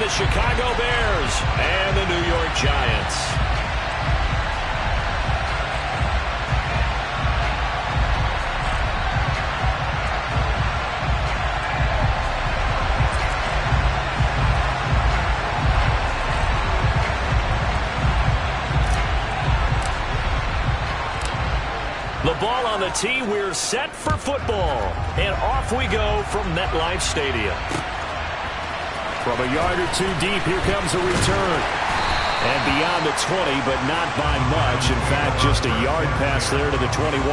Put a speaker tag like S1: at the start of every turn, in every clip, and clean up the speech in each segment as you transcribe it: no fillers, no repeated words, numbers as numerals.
S1: the Chicago Bears and the New York Giants. The ball on the tee. We're set for football. And off we go from MetLife Stadium. From a yard or two deep, here comes a return. And beyond the 20, but not by much. In fact, just a yard pass there to the 21.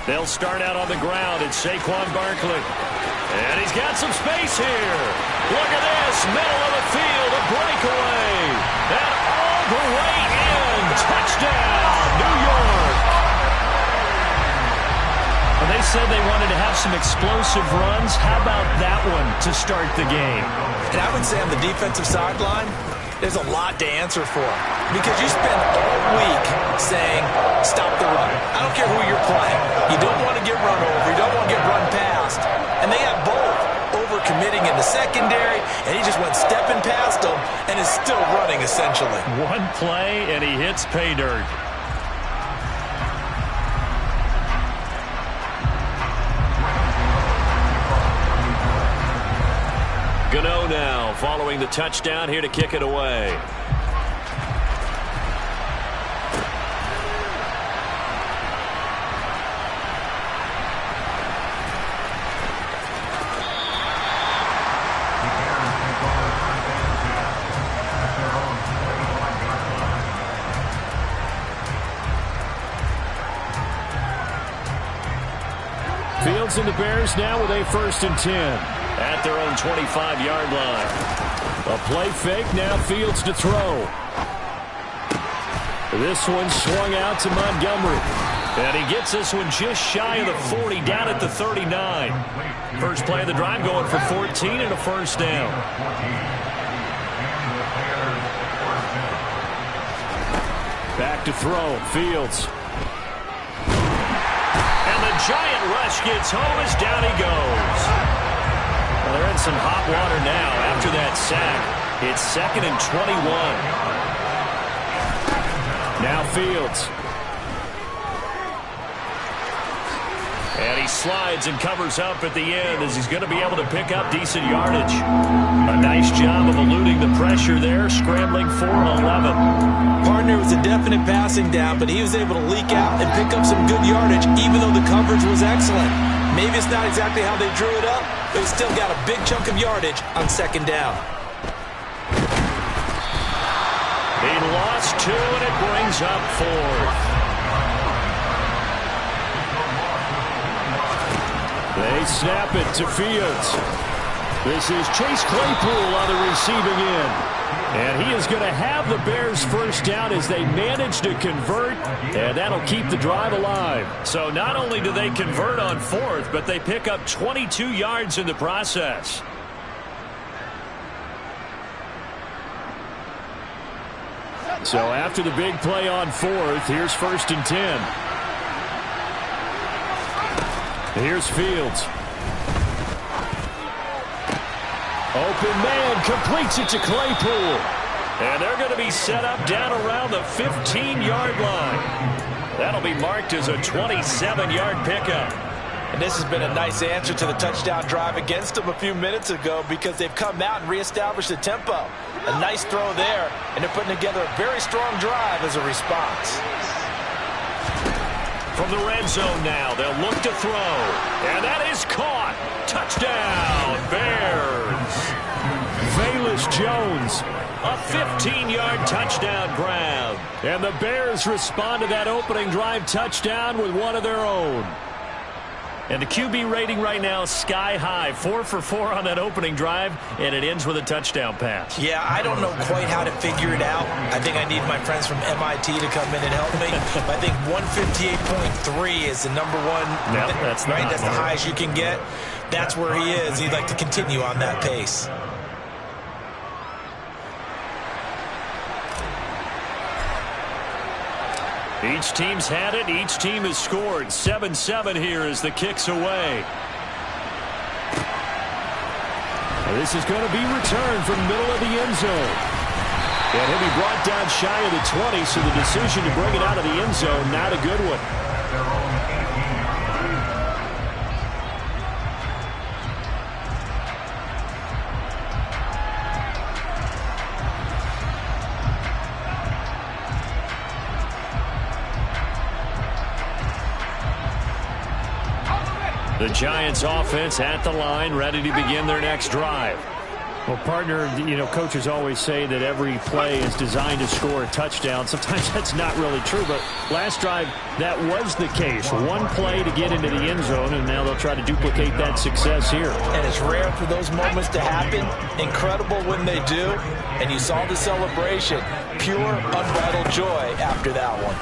S1: They'll start out on the ground. It's Saquon Barkley. And he's got some space here. Look at this. Middle of the field. A breakaway. And all the way in. Touchdown, New York. Well, they said they wanted to have some explosive runs. How about that one to start the game?
S2: And I would say on the defensive sideline, there's a lot to answer for. Because you spend all week saying, stop the run. I don't care who you're playing. You don't want to get run over. You don't want to get run past. And they have both. Overcommitting in the secondary, and he just went stepping past them and is still running, essentially.
S1: One play, and he hits pay dirt. Gano now, following the touchdown, here to kick it away. Fields and the Bears now with a 1st and 10 at their own 25-yard line. A play fake, now Fields to throw. This one swung out to Montgomery. And he gets this one just shy of the 40, down at the 39. First play of the drive going for 14 and a 1st down. Back to throw, Fields. Giant rush gets home as down he goes. Well, they're in some hot water now after that sack. It's 2nd and 21. Now Fields. And he slides and covers up at the end as he's going to be able to pick up decent yardage. A nice job of eluding the pressure there, scrambling for 11.
S2: Partner was a definite passing down, but he was able to leak out and pick up some good yardage, even though the coverage was excellent. Maybe it's not exactly how they drew it up, but he still got a big chunk of yardage on 2nd down.
S1: He lost 2, and it brings up 4th. They snap it to Fields. This is Chase Claypool on the receiving end. And he is going to have the Bears 1st down as they manage to convert, and that'll keep the drive alive. So not only do they convert on 4th, but they pick up 22 yards in the process. So after the big play on 4th, here's 1st and 10. Here's Fields. Open man, completes it to Claypool. And they're going to be set up down around the 15-yard line. That'll be marked as a 27-yard pickup.
S2: And this has been a nice answer to the touchdown drive against them a few minutes ago because they've come out and reestablished the tempo. A nice throw there, and they're putting together a very strong drive as a response.
S1: From the red zone now, they'll look to throw. And that is caught. Touchdown, Bears. Velus Jones, a 15-yard touchdown grab. And the Bears respond to that opening drive touchdown with one of their own. And the QB rating right now is sky high. 4 for 4 on that opening drive, and it ends with a touchdown pass.
S2: Yeah, I don't know quite how to figure it out. I think I need my friends from MIT to come in and help me. I think 158.3 is the number one.
S1: Yep, that's
S2: right. That's the highest you can get. That's where he is. He'd like to continue on that pace.
S1: Each team's had it. Each team has scored. 7-7 here as the kick's away. This is going to be returned from the middle of the end zone. And he'll be brought down shy of the 20, so the decision to bring it out of the end zone, not a good one. The Giants offense at the line, ready to begin their next drive. Well, partner, coaches always say that every play is designed to score a touchdown. Sometimes that's not really true, but last drive, that was the case. One play to get into the end zone, and now they'll try to duplicate that success here.
S2: And it's rare for those moments to happen. Incredible when they do. And you saw the celebration. Pure, unbridled joy after that one.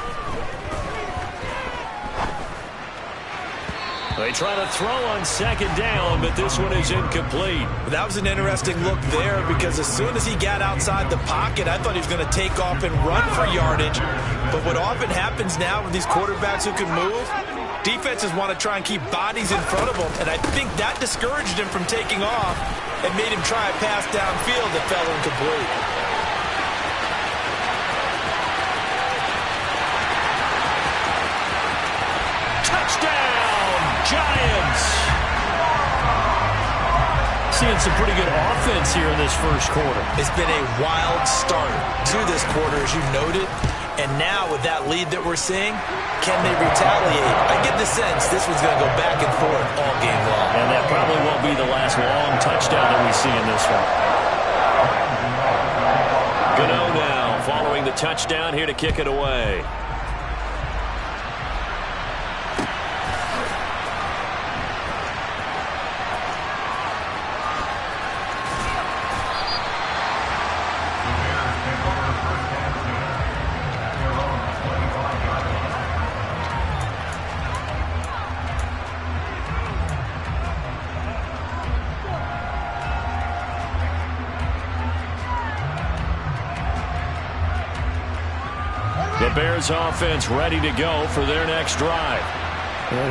S1: They try to throw on second down, but this one is incomplete.
S2: That was an interesting look there because as soon as he got outside the pocket, I thought he was going to take off and run for yardage. But what often happens now with these quarterbacks who can move, defenses want to try and keep bodies in front of them, and I think that discouraged him from taking off and made him try a pass downfield that fell incomplete.
S1: Touchdown! Giants! Seeing some pretty good offense here in this first quarter.
S2: It's been a wild start to this quarter, as you noted. And now with that lead that we're seeing, can they retaliate? I get the sense this one's going to go back and forth all game long.
S1: And that probably won't be the last long touchdown that we see in this one. Gano now following the touchdown here to kick it away. The Bears offense ready to go for their next drive.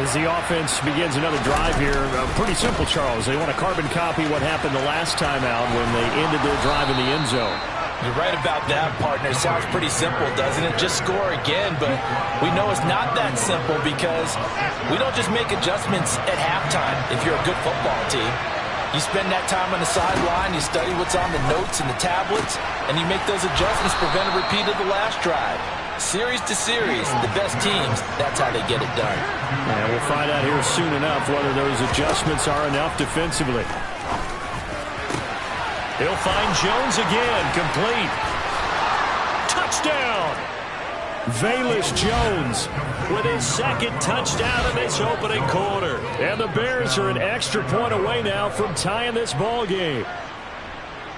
S1: As the offense begins another drive here, pretty simple, Charles. They want to carbon copy what happened the last time out when they ended their drive in the end zone.
S2: You're right about that, partner. It sounds pretty simple, doesn't it? Just score again, but we know it's not that simple because we don't just make adjustments at halftime if you're a good football team. You spend that time on the sideline, you study what's on the notes and the tablets, and you make those adjustments, prevent a repeat of the last drive. Series to series, the best teams, that's how they get it done.
S1: And we'll find out here soon enough whether those adjustments are enough defensively. He'll find Jones again, complete. Touchdown! Velus Jones with his second touchdown in this opening quarter. And the Bears are an extra point away now from tying this ball game.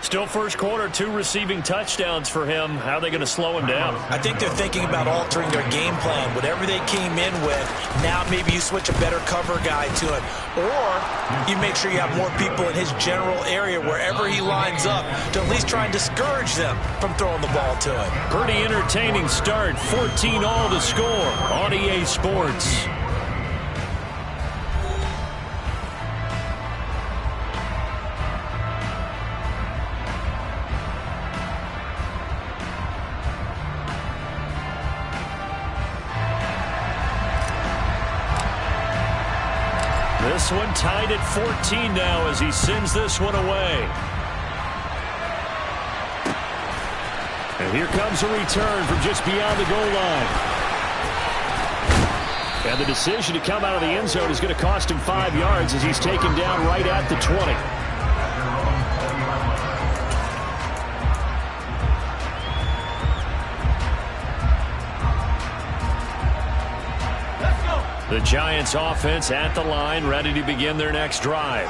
S1: Still first quarter, 2 receiving touchdowns for him. How are they going to slow him down?
S2: I think they're thinking about altering their game plan. Whatever they came in with, now maybe you switch a better cover guy to it. Or you make sure you have more people in his general area wherever he lines up to at least try and discourage them from throwing the ball to him.
S1: Pretty entertaining start. 14 all the score on EA Sports. This one tied at 14 now as he sends this one away. And here comes a return from just beyond the goal line. And the decision to come out of the end zone is going to cost him 5 yards as he's taken down right at the 20. The Giants offense at the line, ready to begin their next drive.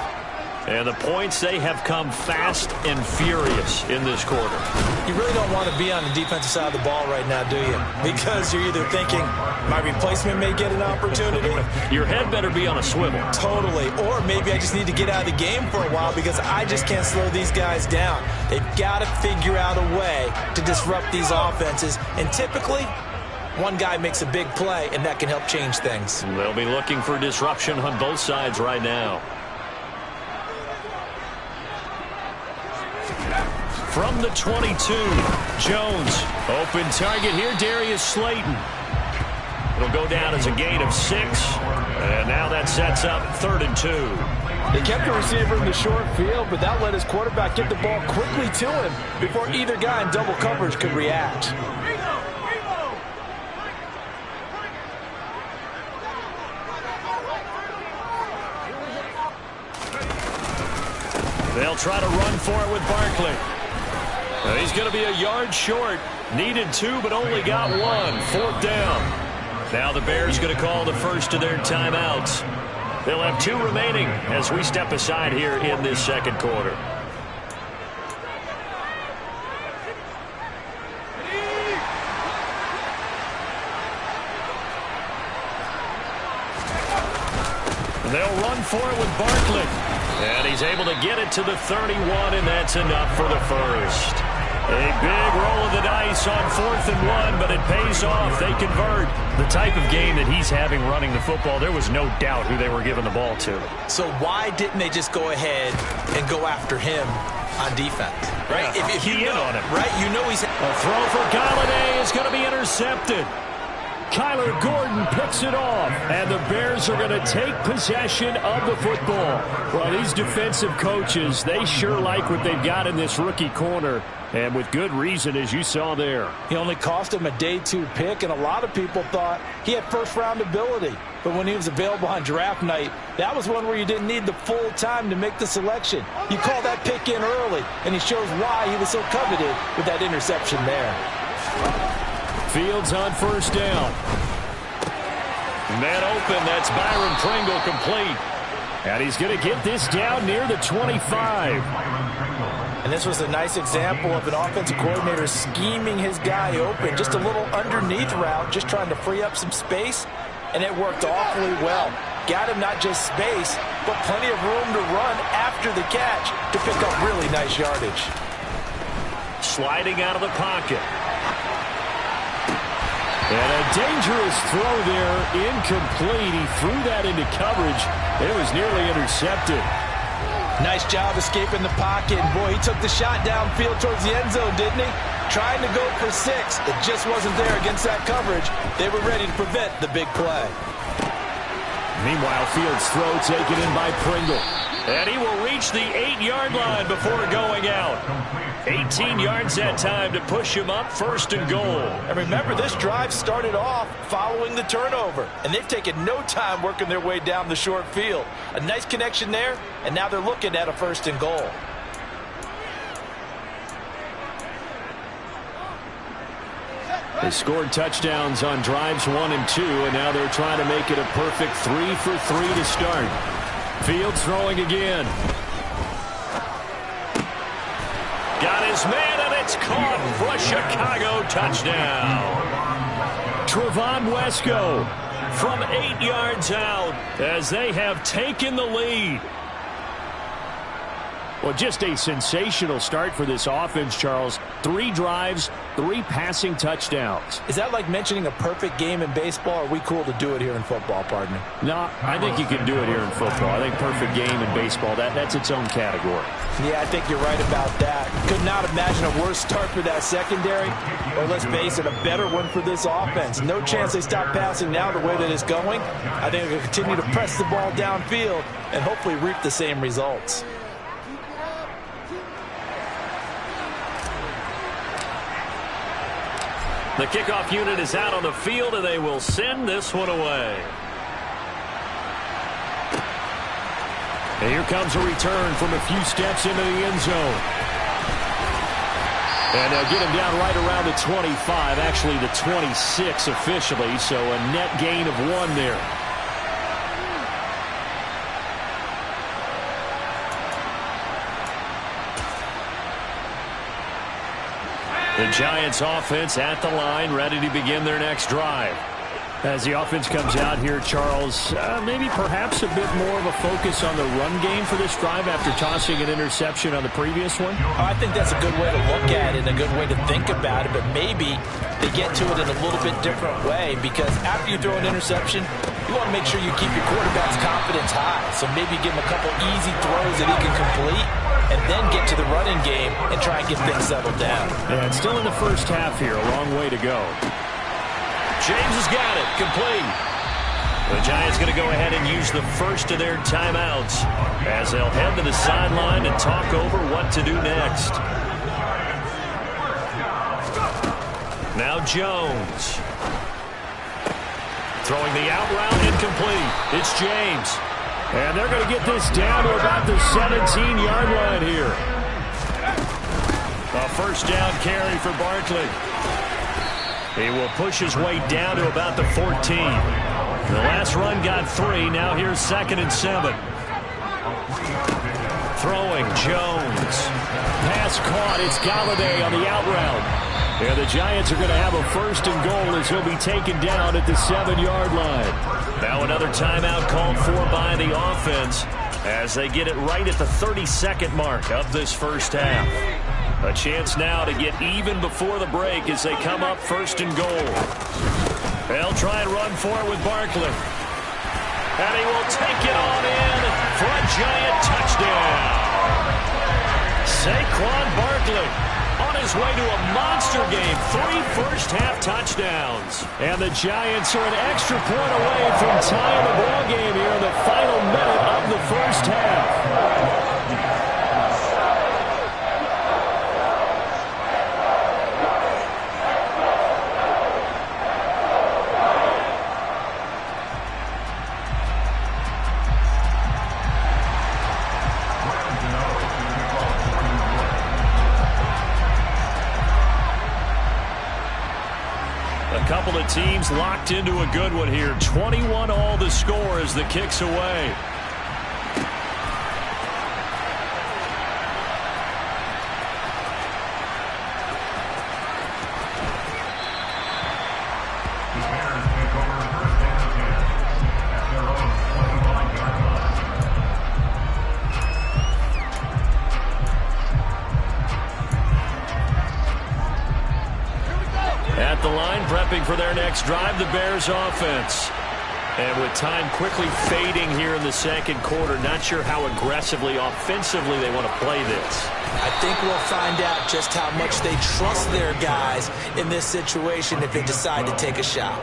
S1: And the points, they have come fast and furious in this quarter.
S2: You really don't want to be on the defensive side of the ball right now, do you? Because you're either thinking, my replacement may get an opportunity.
S1: Your head better be on a swivel.
S2: Totally. Or maybe I just need to get out of the game for a while because I just can't slow these guys down. They've got to figure out a way to disrupt these offenses. And typically, one guy makes a big play, and that can help change things.
S1: They'll be looking for disruption on both sides right now. From the 22, Jones. Open target here, Darius Slayton. It'll go down as a gain of 6. And now that sets up 3rd and 2.
S3: They kept the receiver in the short field, but that let his quarterback get the ball quickly to him before either guy in double coverage could react.
S1: They'll try to run for it with Barkley. He's going to be a yard short. Needed 2, but only got 1. 4th down. Now the Bears going to call the first of their timeouts. They'll have 2 remaining as we step aside here in this second quarter. They'll run for it with Barkley. And he's able to get it to the 31, and that's enough for the first. A big roll of the dice on 4th and 1, but it pays off. They convert. The type of game that he's having running the football, there was no doubt who they were giving the ball to.
S2: So why didn't they just go ahead and go after him on defense? Right?
S1: Yeah,
S2: if you
S1: key in
S2: know,
S1: on him.
S2: right? You know he's...
S1: A throw for Galladay is going to be intercepted. Kyler Gordon picks it off, and the Bears are going to take possession of the football. Well, these defensive coaches, they sure like what they've got in this rookie corner, and with good reason, as you saw there.
S3: He only cost him a day 2 pick, and a lot of people thought he had first-round ability. But when he was available on draft night, that was one where you didn't need the full time to make the selection. You call that pick in early, and he shows why he was so coveted with that interception there.
S1: Fields on 1st down. Man open, that's Byron Pringle complete. And he's going to get this down near the 25.
S3: And this was a nice example of an offensive coordinator scheming his guy open. Just a little underneath route, just trying to free up some space. And it worked awfully well. Got him not just space, but plenty of room to run after the catch to pick up really nice yardage.
S1: Sliding out of the pocket. And a dangerous throw there, incomplete. He threw that into coverage. It was nearly intercepted.
S3: Nice job escaping the pocket. And boy, he took the shot downfield towards the end zone, didn't he? Trying to go for 6. It just wasn't there against that coverage. They were ready to prevent the big play.
S1: Meanwhile, Fields' throw taken in by Pringle. And he will reach the 8-yard line before going out. 18 yards that time to push him up 1st and goal.
S3: And remember, this drive started off following the turnover. And they've taken no time working their way down the short field. A nice connection there, and now they're looking at a 1st and goal.
S1: They scored touchdowns on drives 1 and 2, and now they're trying to make it a perfect 3 for 3 to start. Fields throwing again. Got his man, and it's caught for a Chicago touchdown. Trevon Wesco from 8 yards out as they have taken the lead. Well, just a sensational start for this offense, Charles. 3 drives, 3 passing touchdowns.
S3: Is that like mentioning a perfect game in baseball, or are we cool to do it here in football, partner?
S1: No, I think you can do it here in football. I think perfect game in baseball, that's its own category.
S3: Yeah, I think you're right about that. Could not imagine a worse start for that secondary, or let's face it, a better one for this offense. No chance they stop passing now the way that it's going. I think they'll continue to press the ball downfield and hopefully reap the same results.
S1: The kickoff unit is out on the field, and they will send this one away. And here comes a return from a few steps into the end zone. And they'll get him down right around the 25, actually the 26 officially, so a net gain of 1 there. The Giants offense at the line, ready to begin their next drive. As the offense comes out here, Charles, maybe perhaps a bit more of a focus on the run game for this drive after tossing an interception on the previous one?
S3: I think that's a good way to look at it, a good way to think about it, but maybe they get to it in a little bit different way, because after you throw an interception, you want to make sure you keep your quarterback's confidence high. So maybe give him a couple easy throws that he can complete, and then get to the running game and try and get things settled down.
S1: Yeah, it's still in the first half here, a long way to go. James has got it, complete. The Giants going to go ahead and use the first of their timeouts as they'll head to the sideline and talk over what to do next. Now Jones. Throwing the out route, incomplete. It's James. And they're going to get this down to about the 17-yard line here. A first down carry for Barkley. He will push his way down to about the 14. The last run got 3. Now here's 2nd and 7. Throwing, Jones. Pass caught. It's Galladay on the out route. And the Giants are going to have a 1st and goal as he'll be taken down at the 7-yard line. Now another timeout called for by the offense as they get it right at the 32nd mark of this first half. A chance now to get even before the break as they come up 1st and goal. They'll try and run for it with Barkley. And he will take it on in for a Giant touchdown. Saquon Barkley on his way to a monster game. 3 first-half touchdowns. And the Giants are an extra point away from tying the ball game here in the final minute of the first half. Couple of teams locked into a good one here. 21 all the score as the kick's away. At the line, prepping for their next drive, the Bears offense. And with time quickly fading here in the second quarter, not sure how aggressively, offensively they want to play this.
S3: I think we'll find out just how much they trust their guys in this situation if they decide to take a shot.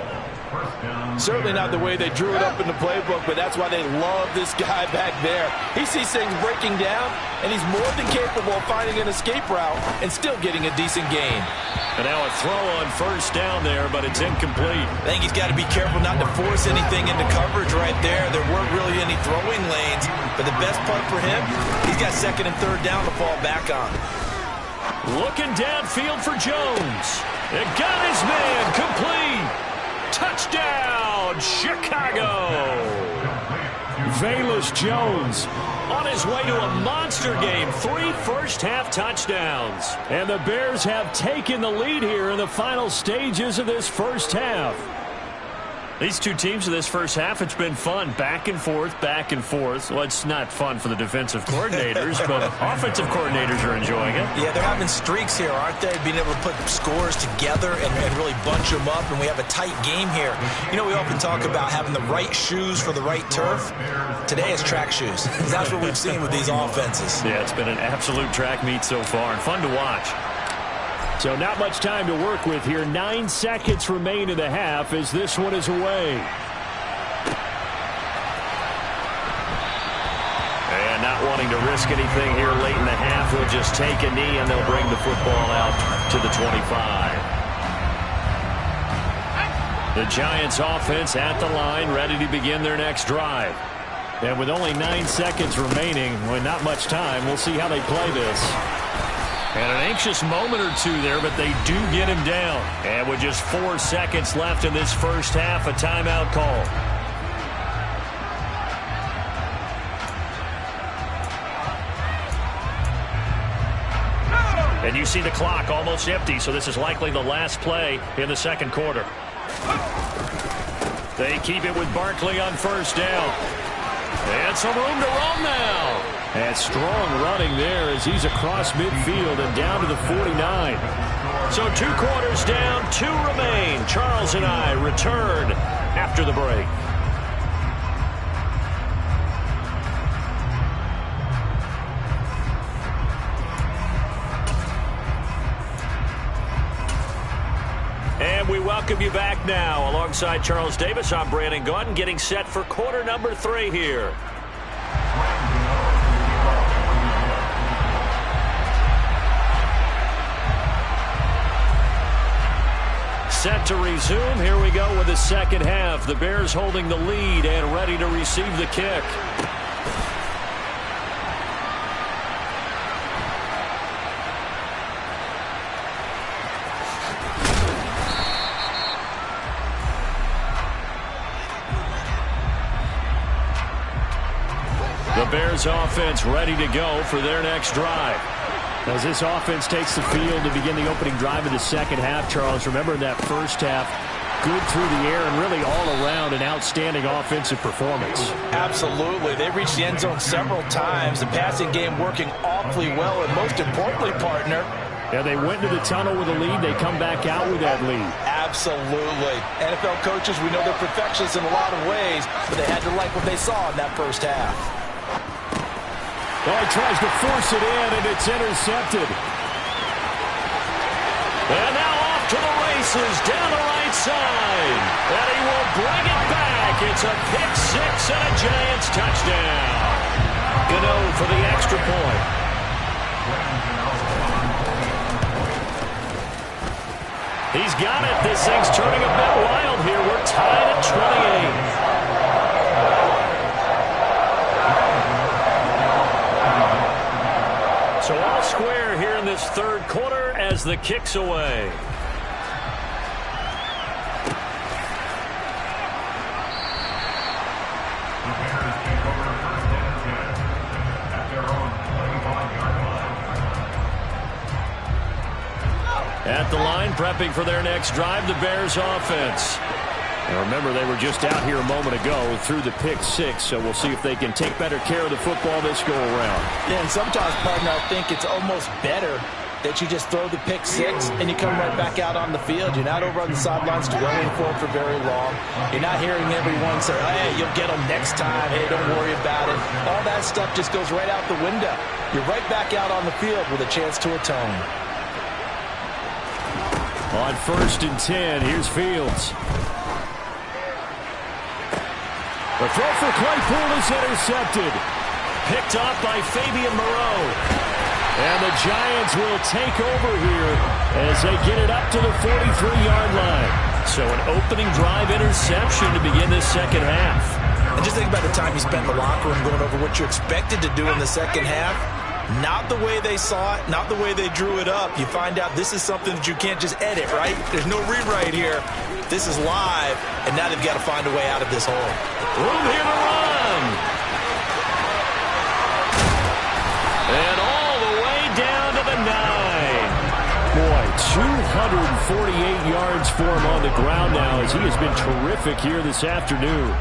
S3: Certainly not the way they drew it up in the playbook, but that's why they love this guy back there. He sees things breaking down, and he's more than capable of finding an escape route and still getting a decent gain.
S1: And now a throw on first down there, but it's incomplete.
S3: I think he's got to be careful not to force anything into coverage right there. There weren't really any throwing lanes, but the best part for him, he's got 2nd and 3rd down to fall back on.
S1: Looking downfield for Jones. It got his man, complete. Touchdown, Chicago. Velus Jones on his way to a monster game. 3 first-half touchdowns. And the Bears have taken the lead here in the final stages of this first half. These two teams in this first half, it's been fun. Back and forth, back and forth. Well, it's not fun for the defensive coordinators, but offensive coordinators are enjoying it.
S3: Yeah, they're having streaks here, aren't they? Being able to put scores together and really bunch them up, and we have a tight game here. You know, we often talk about having the right shoes for the right turf. Today it's track shoes. That's what we've seen with these offenses.
S1: Yeah, it's been an absolute track meet so far, and fun to watch. So not much time to work with here. 9 seconds remain in the half as this one is away. And not wanting to risk anything here late in the half, he'll just take a knee and they'll bring the football out to the 25. The Giants offense at the line, ready to begin their next drive. And with only 9 seconds remaining, with not much time, we'll see how they play this. And an anxious moment or two there, but they do get him down. And with just 4 seconds left in this first half, a timeout call. And you see the clock almost empty, so this is likely the last play in the second quarter. They keep it with Barkley on first down. And some room to run now. And strong running there as he's across midfield and down to the 49. So 2 quarters down, 2 remain. Charles and I return after the break. And we welcome you back now. Alongside Charles Davis, I'm Brandon Gaudin, getting set for quarter number 3 here. Set to resume. Here we go with the second half. The Bears holding the lead and ready to receive the kick. The Bears offense ready to go for their next drive. As this offense takes the field to begin the opening drive of the second half, Charles, remember in that first half, good through the air and really all around an outstanding offensive performance.
S3: Absolutely. They reached the end zone several times. The passing game working awfully well, and most importantly, partner,
S1: yeah, they went to the tunnel with a lead. They come back out with that lead.
S3: Absolutely. NFL coaches, we know they're perfectionists in a lot of ways, but they had to like what they saw in that first half.
S1: Oh, he tries to force it in, and it's intercepted. And now off to the races, down the right side. And he will bring it back. It's a pick 6 and a Giants touchdown. Gano for the extra point. He's got it. This thing's turning a bit wild here. We're tied at 28. So all square here in this third quarter as the kick's away. At the line, prepping for their next drive, the Bears offense. And remember, they were just out here a moment ago through the pick 6, so we'll see if they can take better care of the football this go-around.
S3: Yeah, and sometimes, partner, I think it's almost better that you just throw the pick 6 and you come right back out on the field. You're not over on the sidelines dwelling for it for very long. You're not hearing everyone say, hey, you'll get them next time. Hey, don't worry about it. All that stuff just goes right out the window. You're right back out on the field with a chance to atone.
S1: On 1st and 10, here's Fields. The throw for Claypool is intercepted. Picked off by Fabian Moreau. And the Giants will take over here as they get it up to the 43-yard line. So an opening drive interception to begin this second half.
S3: And just think about the time you spent in the locker room going over what you expected to do in the second half. Not the way they saw it, not the way they drew it up. You find out this is something that you can't just edit, right? There's no rewrite here. This is live, and now they've got to find a way out of this hole.
S1: Room here to run. And all the way down to the 9. Boy, 248 yards for him on the ground now as he has been terrific here this afternoon.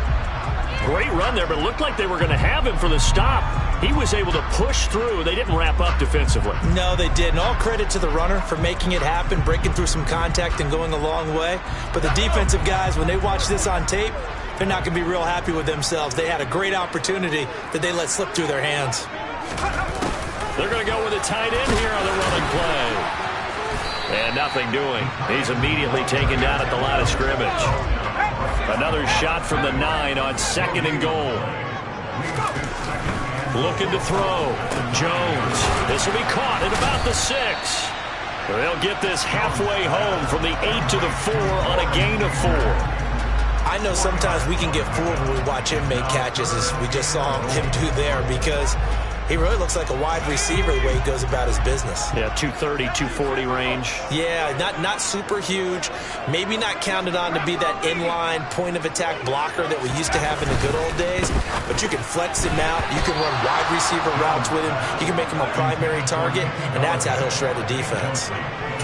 S1: Great run there, but it looked like they were going to have him for the stop. He was able to push through. They didn't wrap up defensively.
S3: No, they didn't. All credit to the runner for making it happen, breaking through some contact and going a long way. But the defensive guys, when they watch this on tape, they're not going to be real happy with themselves. They had a great opportunity that they let slip through their hands.
S1: They're going to go with a tight end here on the running play. And nothing doing. He's immediately taken down at the line of scrimmage. Another shot from the 9 on 2nd and goal. Looking to throw. Jones. This will be caught at about the 6. They'll get this halfway home from the 8 to the 4 on a gain of 4.
S3: I know sometimes we can get fooled when we watch him make catches, as we just saw him do there, because He really looks like a wide receiver the way he goes about his business.
S1: Yeah, 230, 240 range.
S3: Yeah, not super huge. Maybe not counted on to be that inline point-of-attack blocker that we used to have in the good old days. But you can flex him out. You can run wide receiver routes with him. You can make him a primary target, and that's how he'll shred a defense.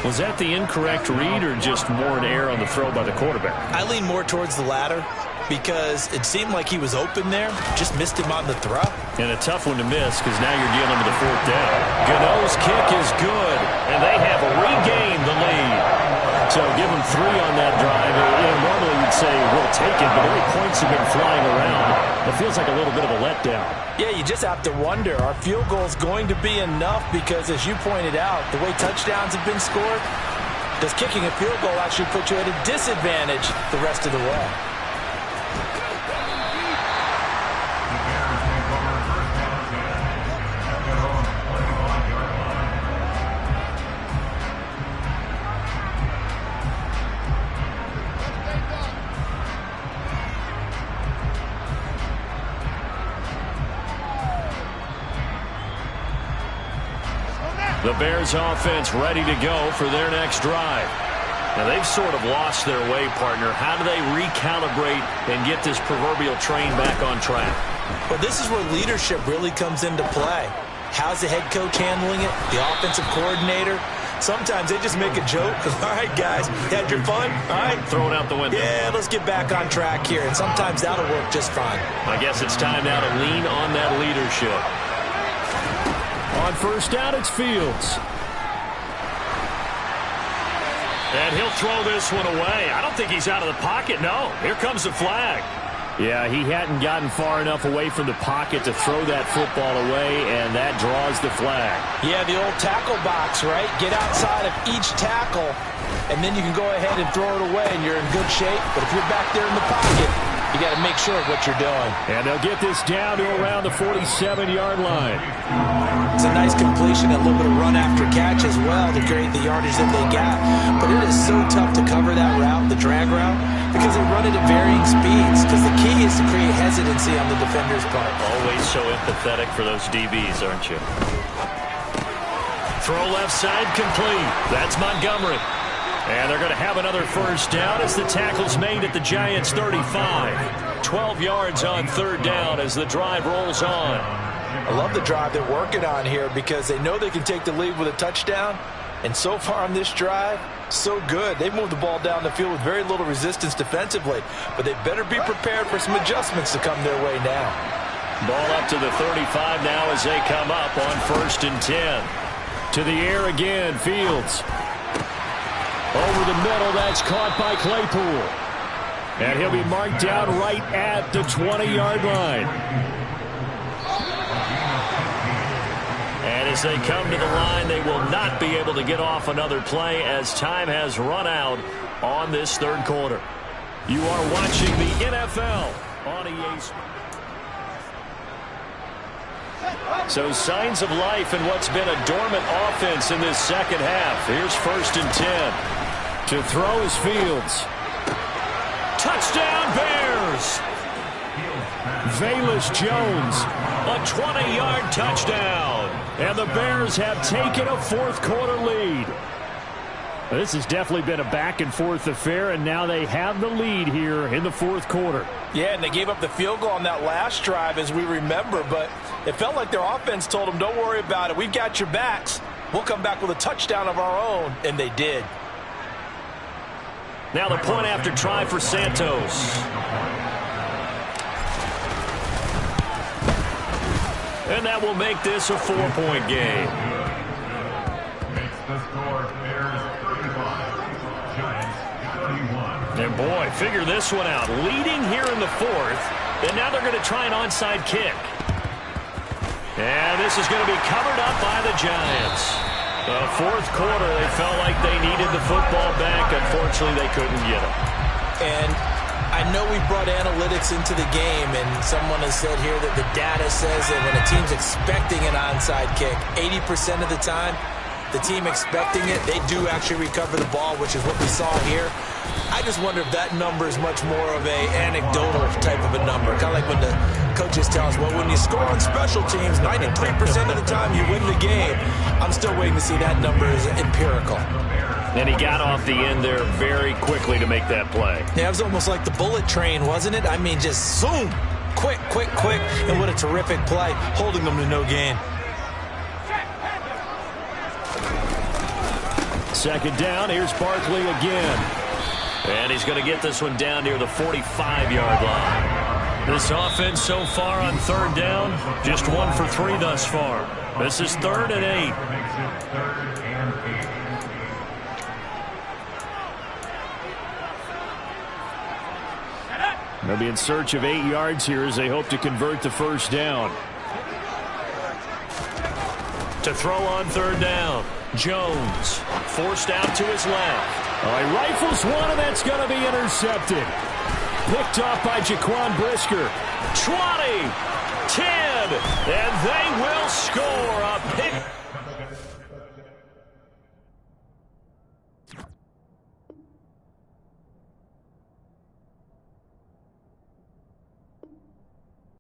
S1: Was that the incorrect read or just more an error on the throw by the quarterback?
S3: I lean more towards the latter because it seemed like he was open there, just missed him on the throw.
S1: And a tough one to miss because now you're dealing with a fourth down. Gano's kick is good, and they have regained the lead. So give them 3 on that drive. Normally you'd say we'll take it, but every points have been flying around. It feels like a little bit of a letdown.
S3: Yeah, you just have to wonder, are field goals going to be enough? Because as you pointed out, the way touchdowns have been scored, does kicking a field goal actually put you at a disadvantage the rest of the way?
S1: The Bears offense ready to go for their next drive. Now they've sort of lost their way, partner. How do they recalibrate and get this proverbial train back on track?
S3: Well, this is where leadership really comes into play. How's the head coach handling it? The offensive coordinator? Sometimes they just make a joke. All right, guys, you had your fun? All right.
S1: Throw it out the window.
S3: Yeah, let's get back on track here. And sometimes that'll work just fine.
S1: I guess it's time now to lean on that leadership. On first down, it's Fields. And he'll throw this one away. I don't think he's out of the pocket. No, here comes the flag. Yeah, he hadn't gotten far enough away from the pocket to throw that football away, and that draws the flag.
S3: Yeah, the old tackle box, right? Get outside of each tackle, and then you can go ahead and throw it away, and you're in good shape. But if you're back there in the pocket, you got to make sure of what you're doing.
S1: And they'll get this down to around the 47-yard line.
S3: It's a nice completion, a little bit of run after catch as well to create the yardage that they got. But it is so tough to cover that route, the drag route, because they run it at varying speeds. Because the key is to create hesitancy on the defender's part.
S1: Always so empathetic for those DBs, aren't you? Throw left side complete. That's Montgomery. And they're going to have another first down as the tackle's made at the Giants' 35. 12 yards on third down as the drive rolls on.
S3: I love the drive they're working on here because they know they can take the lead with a touchdown. And so far on this drive, so good. They've moved the ball down the field with very little resistance defensively. But they better be prepared for some adjustments to come their way now.
S1: Ball up to the 35 now as they come up on 1st and 10. To the air again, Fields. Over the middle, that's caught by Claypool. And he'll be marked down right at the 20-yard line. And as they come to the line, they will not be able to get off another play as time has run out on this third quarter. You are watching the NFL on EA Sports. So signs of life in what's been a dormant offense in this second half. Here's 1st and 10. To throw is Fields. Touchdown Bears! Velus Jones, a 20-yard touchdown. And the Bears have taken a fourth quarter lead. This has definitely been a back-and-forth affair, and now they have the lead here in the fourth quarter.
S3: Yeah, and they gave up the field goal on that last drive, as we remember, but it felt like their offense told them, don't worry about it. We've got your backs. We'll come back with a touchdown of our own, and they did.
S1: Now the point after try for Santos. And that will make this a 4-point game. And boy, figure this one out. Leading here in the fourth, and now they're going to try an onside kick. And this is going to be covered up by the Giants. The fourth quarter, they felt like they needed the football back. Unfortunately, they couldn't get it.
S3: And I know we brought analytics into the game, and someone has said here that the data says that when a team's expecting an onside kick, 80% of the time, the team expecting it, they do actually recover the ball, which is what we saw here. I just wonder if that number is much more of a anecdotal type of a number, kind of like when the coaches tell us, well, when you score on special teams, 93% of the time you win the game. I'm still waiting to see that number is empirical.
S1: And he got off the end there very quickly to make that play.
S3: Yeah, it was almost like the bullet train, wasn't it? I mean, just zoom. Quick, quick, quick. And what a terrific play, holding them to no gain.
S1: Second down, here's Barkley again. And he's going to get this one down near the 45-yard line. This offense so far on third down, just 1 for 3 thus far. This is 3rd and 8. They'll be in search of 8 yards here as they hope to convert the first down. To throw on third down, Jones forced out to his left. All right, rifles one, and that's going to be intercepted. Picked off by Jaquan Brisker. 20, 10, and they will score. A